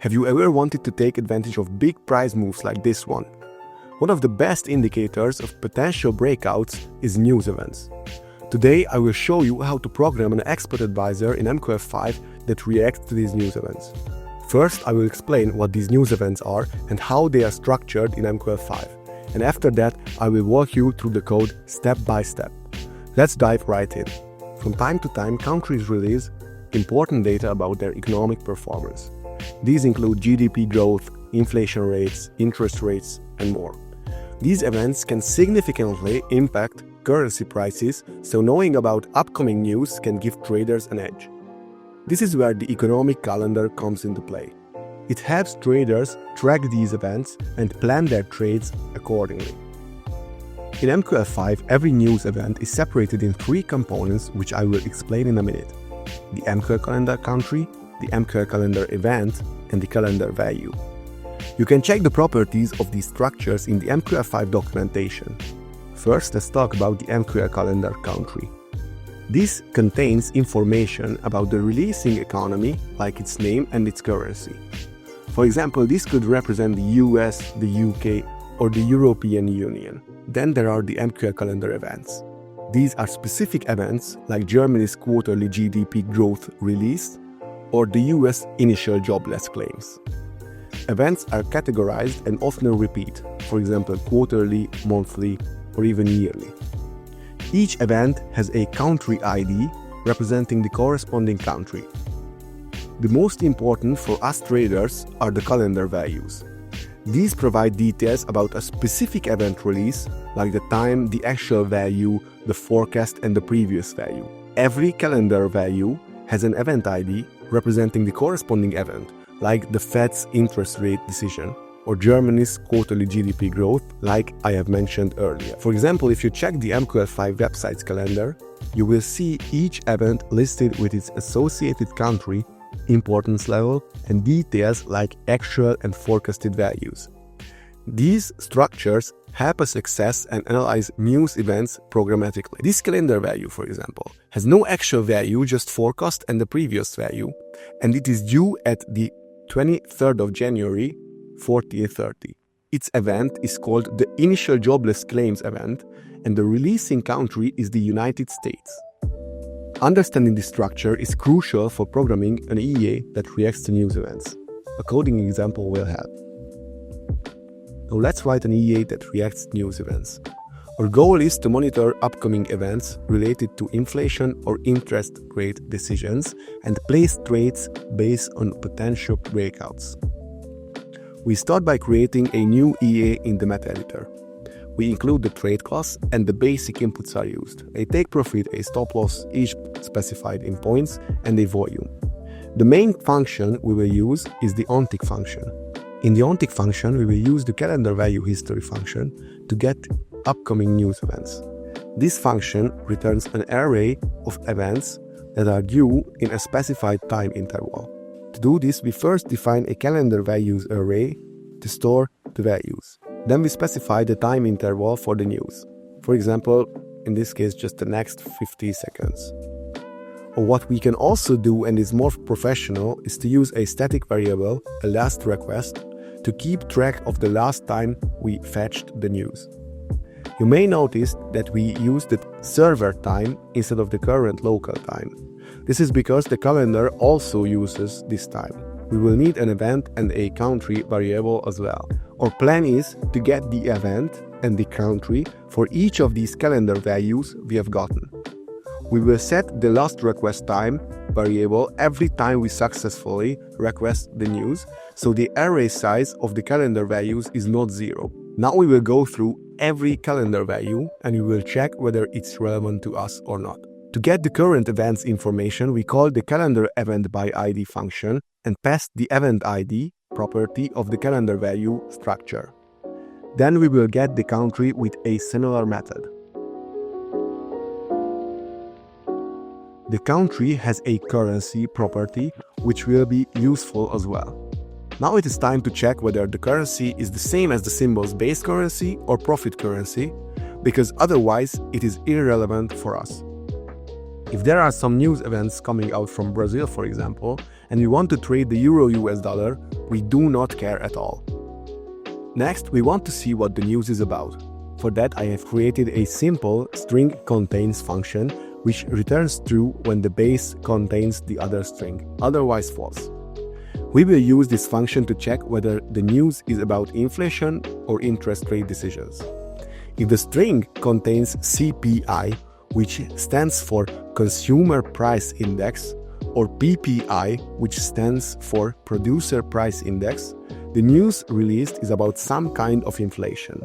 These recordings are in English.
Have you ever wanted to take advantage of big price moves like this one? One of the best indicators of potential breakouts is news events. Today, I will show you how to program an expert advisor in MQL5 that reacts to these news events. First, I will explain what these news events are and how they are structured in MQL5. And after that, I will walk you through the code step by step. Let's dive right in. From time to time, countries release important data about their economic performance. These include GDP growth, inflation rates, interest rates, and more. These events can significantly impact currency prices, so knowing about upcoming news can give traders an edge. This is where the economic calendar comes into play. It helps traders track these events and plan their trades accordingly. In MQL5, every news event is separated in three components, which I will explain in a minute: the MqlCalendar country, the MqlCalendar event, and the calendar value. You can check the properties of these structures in the MQL5 documentation. First, let's talk about the MqlCalendar country. This contains information about the releasing economy, like its name and its currency. For example, this could represent the US, the UK, or the European Union. Then there are the MqlCalendar events. These are specific events like Germany's quarterly GDP growth release or the US initial jobless claims. Events are categorized and often repeat, for example, quarterly, monthly, or even yearly. Each event has a country ID representing the corresponding country. The most important for us traders are the calendar values. These provide details about a specific event release, like the time, the actual value, the forecast, and the previous value. Every calendar value has an event ID representing the corresponding event, like the Fed's interest rate decision or Germany's quarterly GDP growth, like I have mentioned earlier. For example, if you check the MQL5 website's calendar, you will see each event listed with its associated country, importance level, and details like actual and forecasted values. These structures help us access and analyze news events programmatically. This calendar value, for example, has no actual value, just forecast and the previous value, and it is due at the 23rd of January, 1430. Its event is called the Initial Jobless Claims event, and the releasing country is the United States. Understanding this structure is crucial for programming an EA that reacts to news events. A coding example will help. Now let's write an EA that reacts to news events. Our goal is to monitor upcoming events related to inflation or interest rate decisions and place trades based on potential breakouts. We start by creating a new EA in the Math editor. We include the trade class and the basic inputs are used: a take profit, a stop loss, each specified in points, and a volume. The main function we will use is the onTick function. In the onTick function, we will use the calendar value history function to get upcoming news events. This function returns an array of events that are due in a specified time interval. To do this, we first define a calendar values array to store the values. Then we specify the time interval for the news. For example, in this case, just the next 50 seconds. Or what we can also do, and is more professional, is to use a static variable, a last request, to keep track of the last time we fetched the news. You may notice that we use the server time instead of the current local time. This is because the calendar also uses this time. We will need an event and a country variable as well. Our plan is to get the event and the country for each of these calendar values we have gotten. We will set the last request time variable every time we successfully request the news, so the array size of the calendar values is not zero. Now we will go through every calendar value and we will check whether it's relevant to us or not. To get the current events information, we call the calendar event by ID function and pass the event ID property of the calendar value structure. Then we will get the country with a similar method. The country has a currency property which will be useful as well. Now it is time to check whether the currency is the same as the symbol's base currency or profit currency, because otherwise it is irrelevant for us. If there are some news events coming out from Brazil, for example, and we want to trade the euro-US dollar, we do not care at all. Next, we want to see what the news is about. For that, I have created a simple string contains function which returns true when the base contains the other string, otherwise false. We will use this function to check whether the news is about inflation or interest rate decisions. If the string contains CPI, which stands for Consumer Price Index, or PPI, which stands for Producer Price Index, the news released is about some kind of inflation.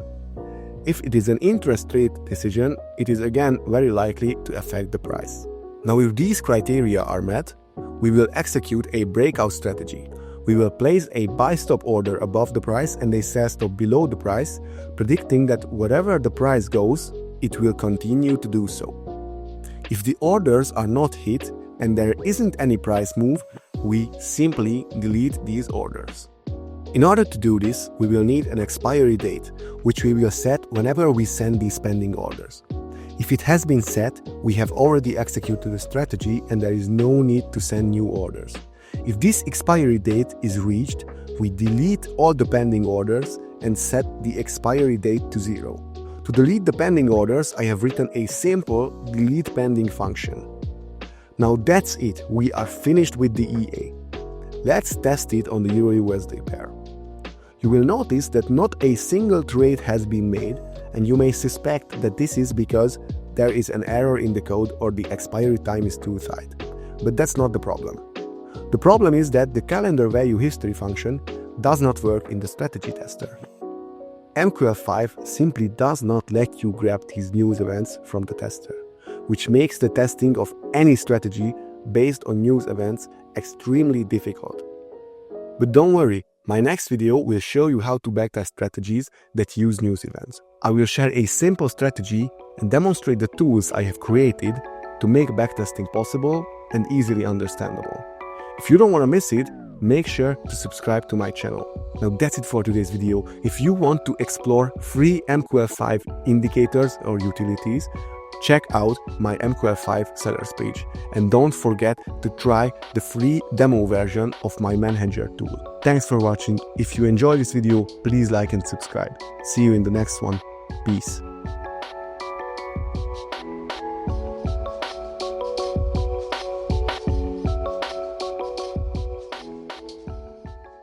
If it is an interest rate decision, it is again very likely to affect the price. Now, if these criteria are met, we will execute a breakout strategy. We will place a buy stop order above the price and a sell stop below the price, predicting that wherever the price goes, it will continue to do so. If the orders are not hit and there isn't any price move, we simply delete these orders. In order to do this, we will need an expiry date, which we will set whenever we send these pending orders. If it has been set, we have already executed the strategy and there is no need to send new orders. If this expiry date is reached, we delete all the pending orders and set the expiry date to 0. To delete the pending orders, I have written a simple delete pending function. Now that's it, we are finished with the EA. Let's test it on the Euro-USD pair. You will notice that not a single trade has been made, and you may suspect that this is because there is an error in the code or the expiry time is too tight. But that's not the problem. The problem is that the calendar value history function does not work in the strategy tester. MQL5 simply does not let you grab these news events from the tester, which makes the testing of any strategy based on news events extremely difficult. But don't worry, my next video will show you how to backtest strategies that use news events. I will share a simple strategy and demonstrate the tools I have created to make backtesting possible and easily understandable. If you don't want to miss it, make sure to subscribe to my channel. Now that's it for today's video. If you want to explore free MQL5 indicators or utilities, check out my MQL5 sellers page. And don't forget to try the free demo version of my ManHedger tool. Thanks for watching. If you enjoyed this video, please like and subscribe. See you in the next one. Peace.